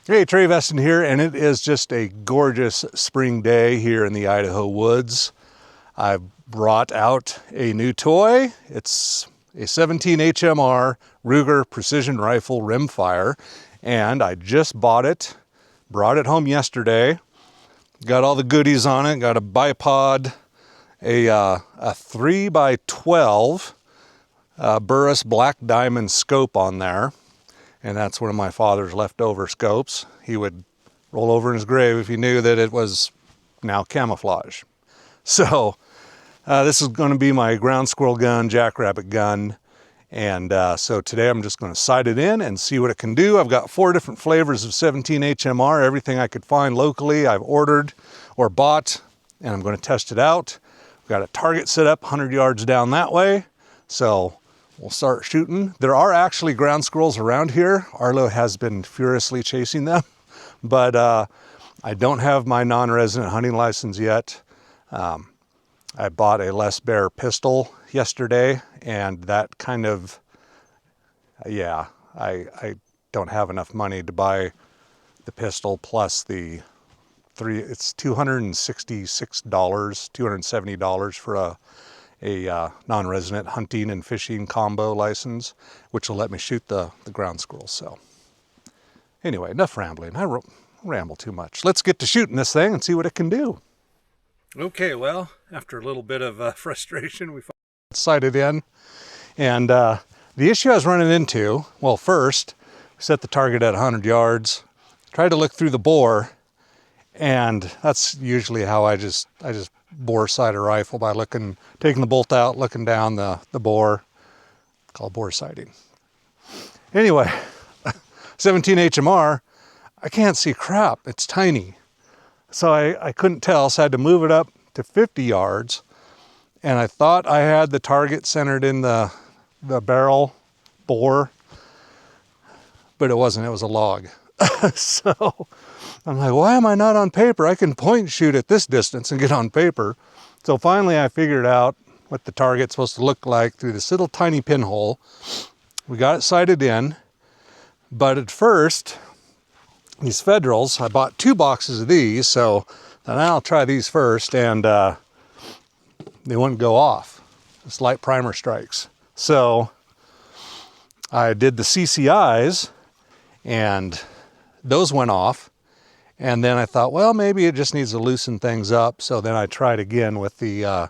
Hey, Trey Veston here, and it is just a gorgeous spring day here in the Idaho woods. I've brought out a new toy. It's a 17 HMR Ruger Precision Rifle Rimfire, and I just bought it, brought it home yesterday. Got all the goodies on it. Got a bipod, a 3x12 Burris Black Diamond scope on there. And that's one of my father's leftover scopes. He would roll over in his grave if he knew that it was now camouflage. So this is going to be my ground squirrel gun, jackrabbit gun. And so today I'm just going to sight it in and see what it can do. I've got 4 different flavors of 17 HMR, everything I could find locally I've ordered or bought, and I'm going to test it out. I've got a target set up 100 yards down that way. So we'll start shooting. There are actually ground squirrels around here. Arlo has been furiously chasing them, but I don't have my non-resident hunting license yet. I bought a less bear pistol yesterday, and that kind of, yeah, I don't have enough money to buy the pistol plus the it's $266, $270 for a non-resident hunting and fishing combo license, which will let me shoot the ground squirrels. So anyway, enough rambling. I ramble too much. Let's get to shooting this thing and see what it can do. Okay, well, after a little bit of frustration, we sighted in. And the issue I was running into, well, first, we set the target at 100 yards, tried to look through the bore, and that's usually how I just bore sight a rifle by taking the bolt out, looking down the bore. Called bore sighting. Anyway, 17 HMR, I can't see crap. It's tiny. So I couldn't tell, so I had to move it up to 50 yards. And I thought I had the target centered in the barrel bore, but it wasn't. It was a log. So I'm like, why am I not on paper? I can point and shoot at this distance and get on paper. So finally I figured out what the target's supposed to look like through this little tiny pinhole. We got it sighted in, but at first, these Federals, I bought 2 boxes of these, so then I'll try these first, and they wouldn't go off. It's light primer strikes. So I did the CCIs, and those went off. And then I thought, well, maybe it just needs to loosen things up. So then I tried again with the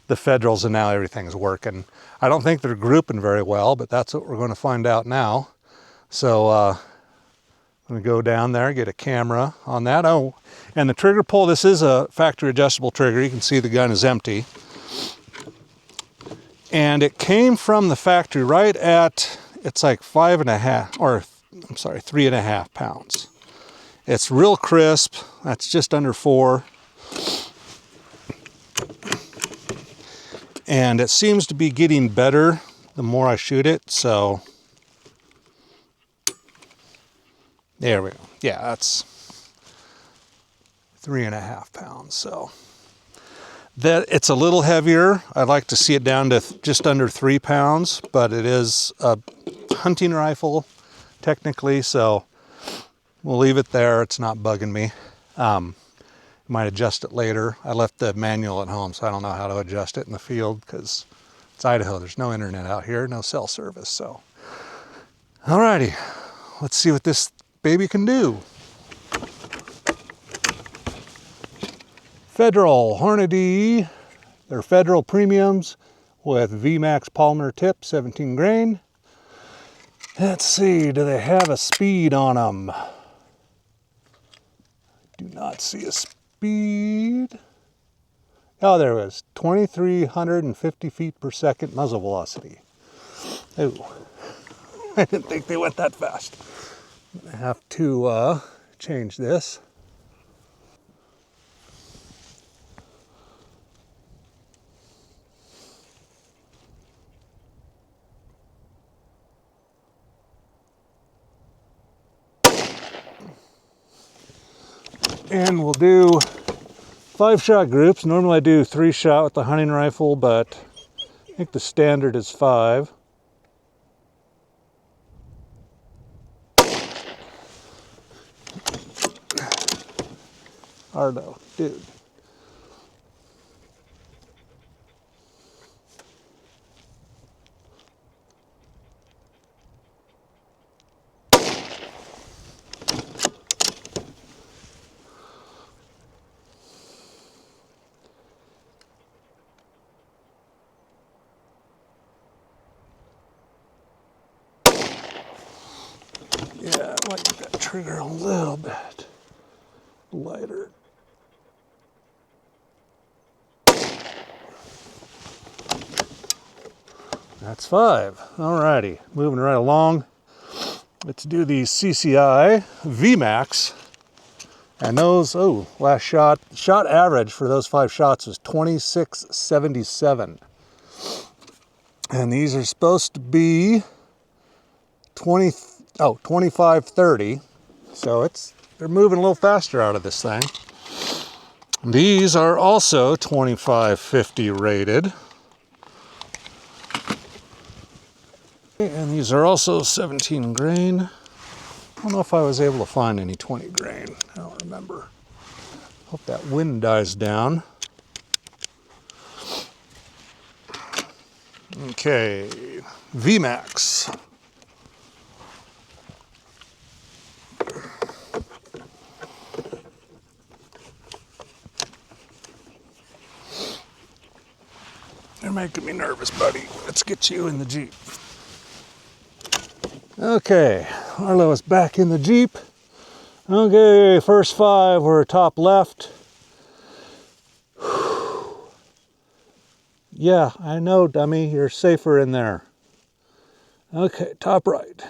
Federals, and now everything's working. I don't think they're grouping very well, but that's what we're going to find out now. So I'm going to go down there, get a camera on that. Oh, and the trigger pull, this is a factory adjustable trigger. You can see the gun is empty. And it came from the factory right at, it's like 3.5 pounds. It's real crisp. That's just under 4. And it seems to be getting better the more I shoot it, so there we go. Yeah, that's 3.5 pounds. So that it's a little heavier. I'd like to see it down to just under 3 pounds, but it is a hunting rifle technically, so we'll leave it there. It's not bugging me. Might adjust it later. I left the manual at home, so I don't know how to adjust it in the field because it's Idaho. There's no internet out here, no cell service. So, alrighty, let's see what this baby can do. Federal Hornady. They're Federal premiums with VMAX polymer tip, 17 grain. Let's see, do they have a speed on them? Do not see a speed. Oh, there it is. 2,350 feet per second muzzle velocity. Oh, I didn't think they went that fast. I have to change this. And we'll do 5-shot groups. Normally I do 3-shot with the hunting rifle, but I think the standard is 5. Arlo, dude. Yeah, I might get that trigger a little bit lighter. That's 5. Alrighty, moving right along. Let's do the CCI VMAX. And those, oh, last shot average for those 5 shots was 26.77. And these are supposed to be 25.30. So they're moving a little faster out of this thing. These are also 25.50 rated. And these are also 17 grain. I don't know if I was able to find any 20 grain. I don't remember. Hope that wind dies down. Okay, VMAX. You're making me nervous, buddy. Let's get you in the Jeep. Okay, Arlo is back in the Jeep. Okay, first 5 were top left. Yeah, I know, dummy, you're safer in there. Okay, top right.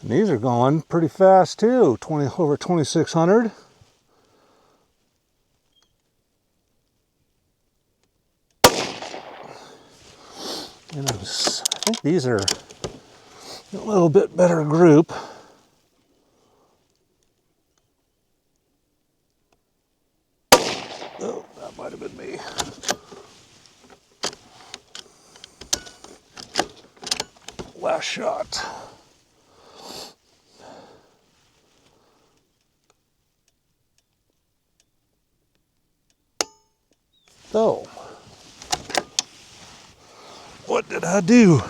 And these are going pretty fast too, over 2,600. And I think these are a little bit better group. Oh, that might have been me. Last shot. So, what did I do?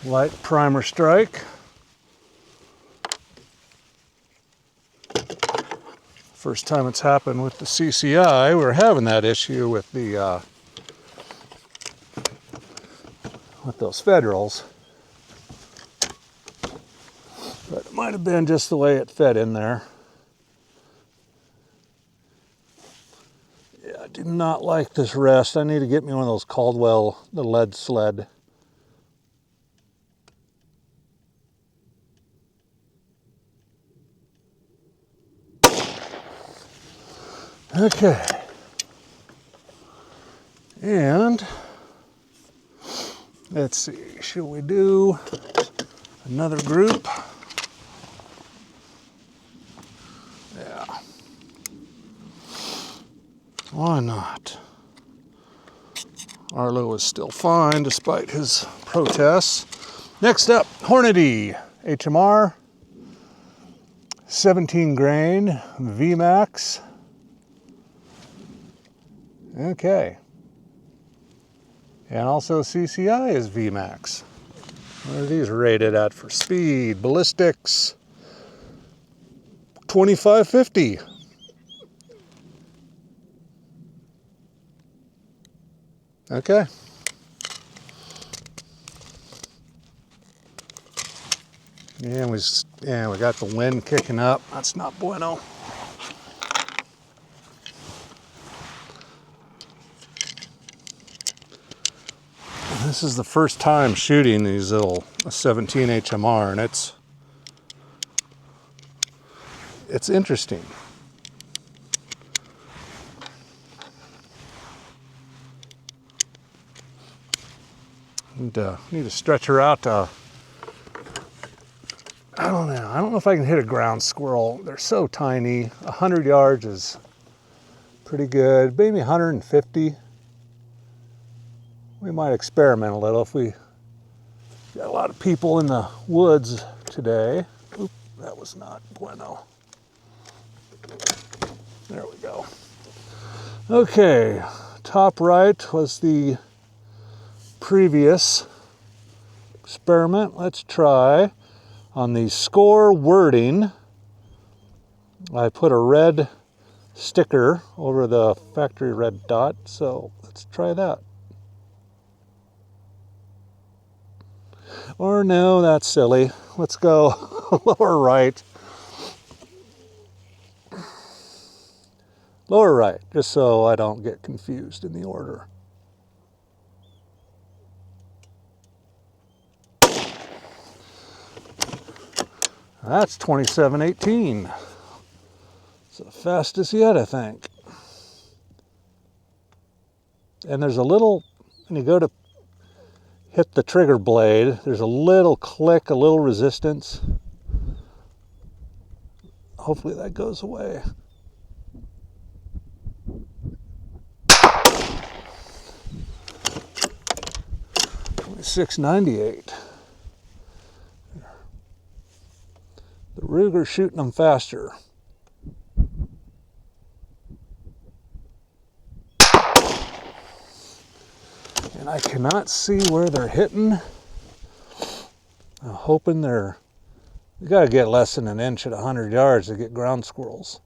Light primer strike. First time it's happened with the CCI. We were having that issue with the with those Federals, but it might have been just the way it fed in there. Yeah, I do not like this rest. I need to get me one of those Caldwell, the lead sled. Okay, and let's see, should we do another group? Yeah, why not? Arlo is still fine despite his protests. Next up, Hornady HMR 17 grain VMAX. Okay. And also CCI is VMAX. What are these rated at for speed? Ballistics 25.50. Okay. And we got the wind kicking up. That's not bueno. This is the first time shooting these little 17 HMR, and it's interesting. Need to stretch her out to, I don't know. I don't know if I can hit a ground squirrel. They're so tiny. 100 yards is pretty good. Maybe 150. We might experiment a little if we got a lot of people in the woods today. Oop, that was not bueno. There we go. Okay, top right was the previous experiment. Let's try on the score wording. I put a red sticker over the factory red dot, so let's try that. Or no, that's silly. Let's go lower right. Lower right, just so I don't get confused in the order. That's 27:18. It's the fastest yet, I think. And there's a little, when you go to hit the trigger blade, there's a little click, a little resistance. Hopefully that goes away. $6.98. The Ruger's shooting them faster. And I cannot see where they're hitting. I'm hoping you gotta get less than an inch at 100 yards to get ground squirrels.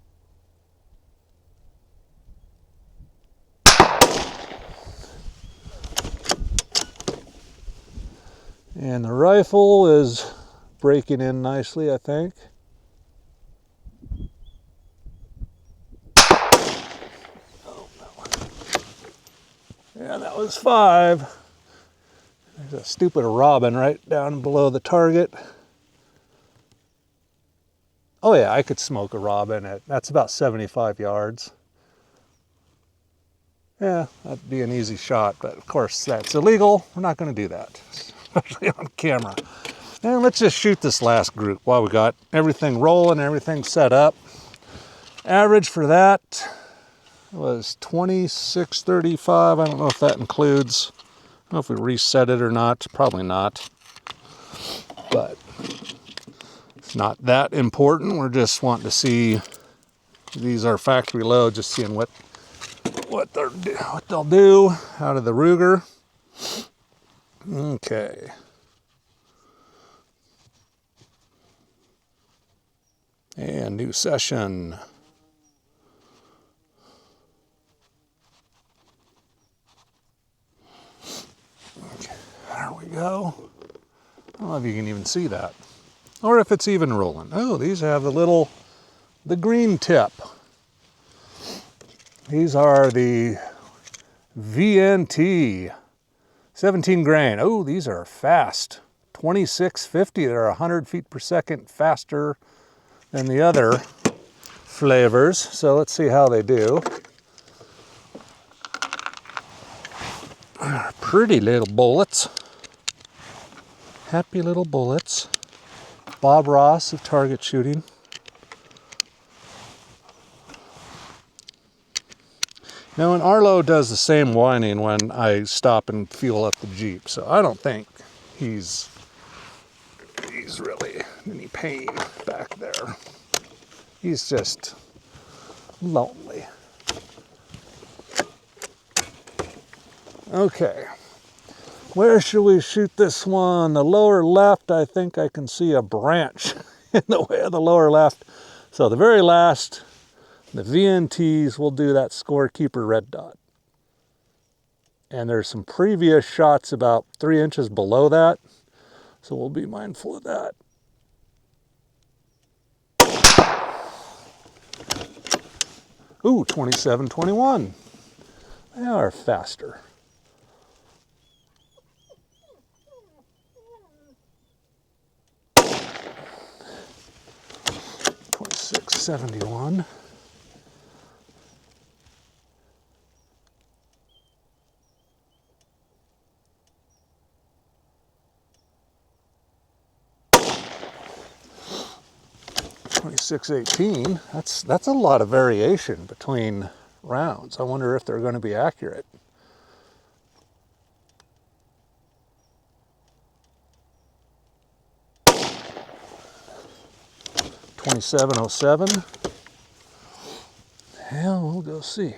And the rifle is breaking in nicely, I think. Oh, no. Yeah, that was 5. There's a stupid robin right down below the target. Oh yeah, I could smoke a robin that's about 75 yards. Yeah, that'd be an easy shot, but of course that's illegal. We're not going to do that, especially on camera. And let's just shoot this last group while we got everything rolling, everything set up. Average for that was 26.35. I don't know if that includes, I don't know if we reset it or not. Probably not. But it's not that important. We're just wanting to see, these are factory loads, just seeing what they'll do out of the Ruger. Okay. And new session. Okay, there we go. I don't know if you can even see that. Or if it's even rolling. Oh, these have the green tip. These are the VNT 17 grain. Oh, these are fast. 2650. They're 100 feet per second faster than the other flavors. So let's see how they do. Pretty little bullets. Happy little bullets. Bob Ross of target shooting. Now, and Arlo does the same whining when I stop and fuel up the Jeep, so I don't think he's really in any pain back there. He's just lonely. Okay, where should we shoot this one? The lower left, I think I can see a branch in the way of the lower left. So the very last, the VNTs will do that scorekeeper red dot. And there's some previous shots about 3 inches below that, so we'll be mindful of that. Ooh, 27-21. They are faster. 26-71. 26-18. That's a lot of variation between rounds. I wonder if they're going to be accurate. .2707. Hell, we'll go see.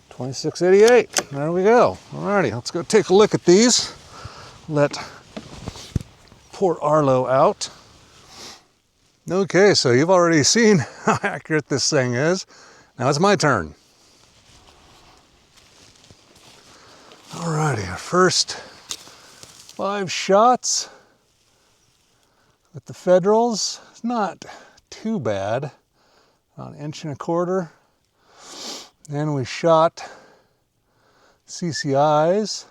.2688. There we go. Alrighty, let's go take a look at these. Let poor Arlo out. Okay, so you've already seen how accurate this thing is. Now it's my turn. Alrighty, our first 5 shots with the Federals. It's not too bad. About 1.25 inches. Then we shot CCIs.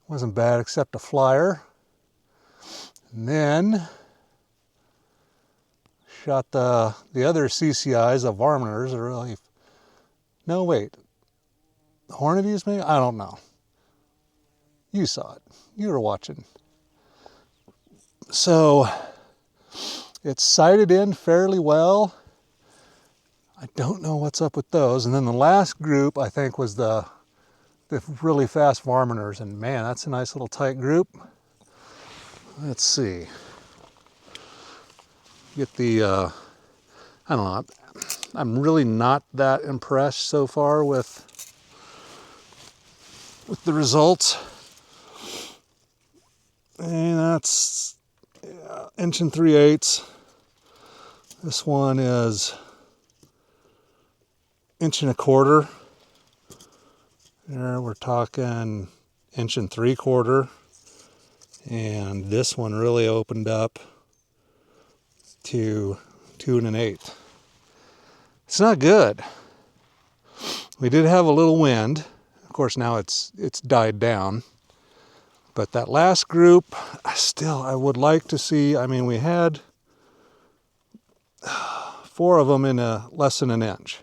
Wasn't bad except a flyer. And then shot the other CCIs, the varminers. Are really, no wait, the Hornadies maybe? I don't know. You saw it. You were watching. So it's sighted in fairly well. I don't know what's up with those. And then the last group, I think, was the really fast varminers. And man, that's a nice little tight group. Let's see. Get the, I don't know. I'm really not that impressed so far with the results. And that's 1 3/8. This one is 1.25 inches. There we're talking 1 3/4 inches. And this one really opened up to 2 1/8. It's not good. We did have a little wind. Of course, now it's died down. But that last group, I would like to see. I mean, we had 4 of them in less than 1 inch.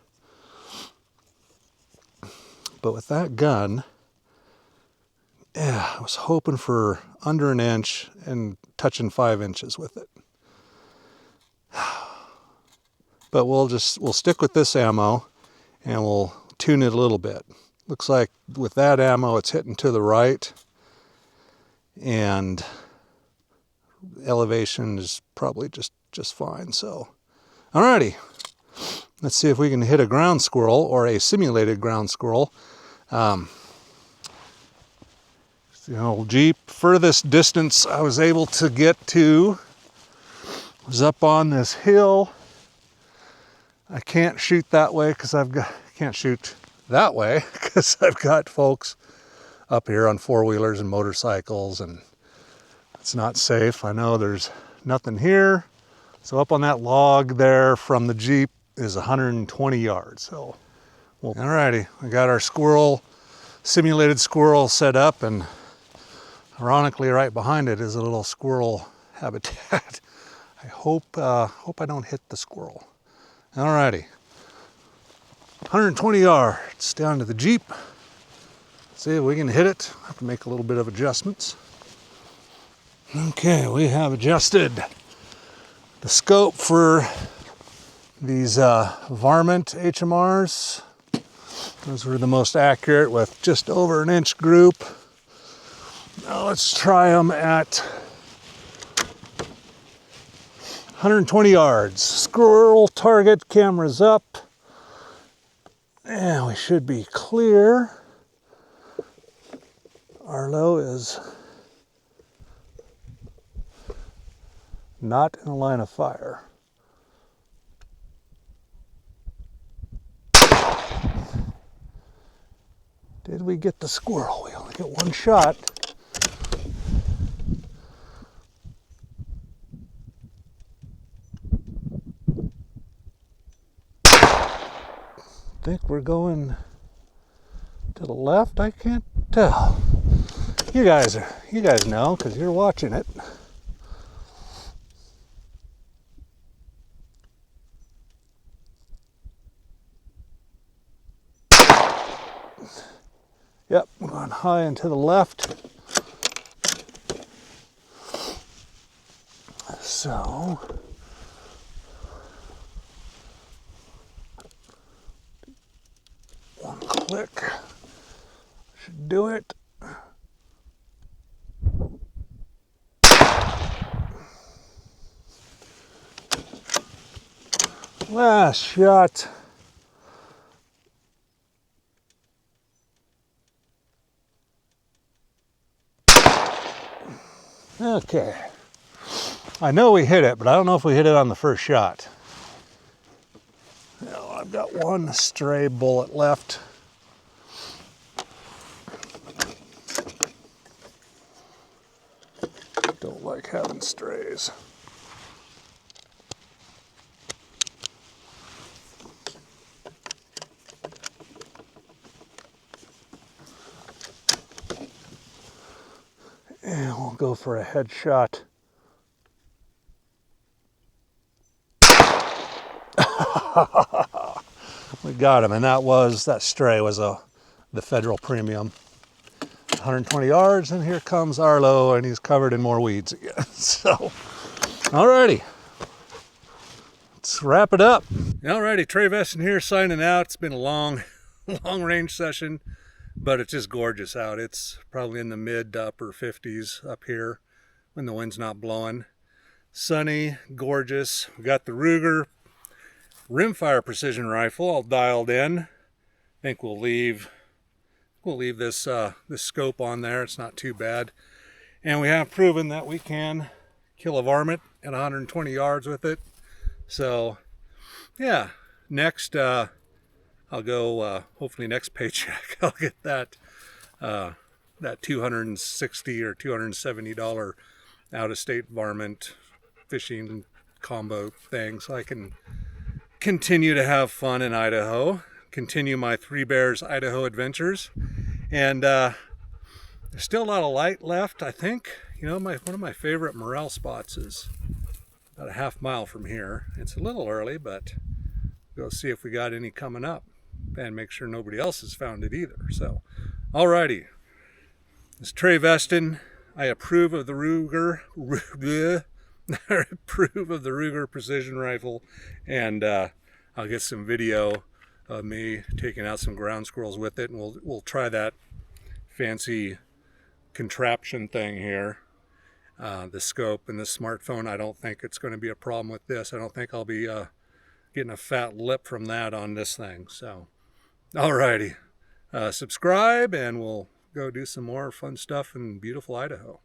But with that gun, yeah, I was hoping for under 1 inch and touching 5 inches with it. But we'll stick with this ammo and we'll tune it a little bit. Looks like with that ammo, it's hitting to the right, and elevation is probably just fine. So, alrighty, let's see if we can hit a ground squirrel or a simulated ground squirrel. The old Jeep, furthest distance I was able to get to was up on this hill. I can't shoot that way because can't shoot that way because I've got folks up here on 4-wheelers and motorcycles, and it's not safe. I know there's nothing here. So up on that log there from the Jeep is 120 yards. So, alrighty, we got our simulated squirrel set up, and ironically right behind it is a little squirrel habitat. I hope I don't hit the squirrel. Alrighty, 120 yards down to the Jeep. See if we can hit it. I have to make a little bit of adjustments. Okay, we have adjusted the scope for these varmint HMRs. Those were the most accurate with just over 1 inch group. Now let's try them at 120 yards. Squirrel target, cameras up. And we should be clear. Arlo is not in the line of fire. Did we get the squirrel? We only get 1 shot. I think we're going to the left. I can't tell. You guys know because you're watching it. Yep, we're going high and to the left. So, one click should do it. Last shot. Okay. I know we hit it, but I don't know if we hit it on the first shot. Now I've got one stray bullet left. Don't like having strays. And we'll go for a headshot. We got him, and that stray was the Federal Premium. 120 yards, and here comes Arlo, and he's covered in more weeds again. So, alrighty, let's wrap it up. Alrighty, Trey Veston here signing out. It's been a long range session, but it's just gorgeous out. It's probably in the mid to upper 50s up here when the wind's not blowing. Sunny, gorgeous. We got the Ruger Rimfire Precision Rifle all dialed in. I think we'll leave this this scope on there. It's not too bad, and we have proven that we can kill a varmint at 120 yards with it. So yeah, next I'll go hopefully next paycheck I'll get that that $260 or $270 out-of-state varmint fishing combo thing, so I can continue to have fun in Idaho, continue my Three Bears Idaho adventures. And there's still a lot of light left, I think. You know, one of my favorite morel spots is about a half mile from here. It's a little early, but we'll see if we got any coming up and make sure nobody else has found it either. So, alrighty. This is Trey Veston. I approve of the Ruger. I approve of the Ruger Precision Rifle, and I'll get some video of me taking out some ground squirrels with it, and we'll try that fancy contraption thing here. The scope and the smartphone, I don't think it's going to be a problem with this. I don't think I'll be getting a fat lip from that on this thing. So, alrighty, subscribe, and we'll go do some more fun stuff in beautiful Idaho.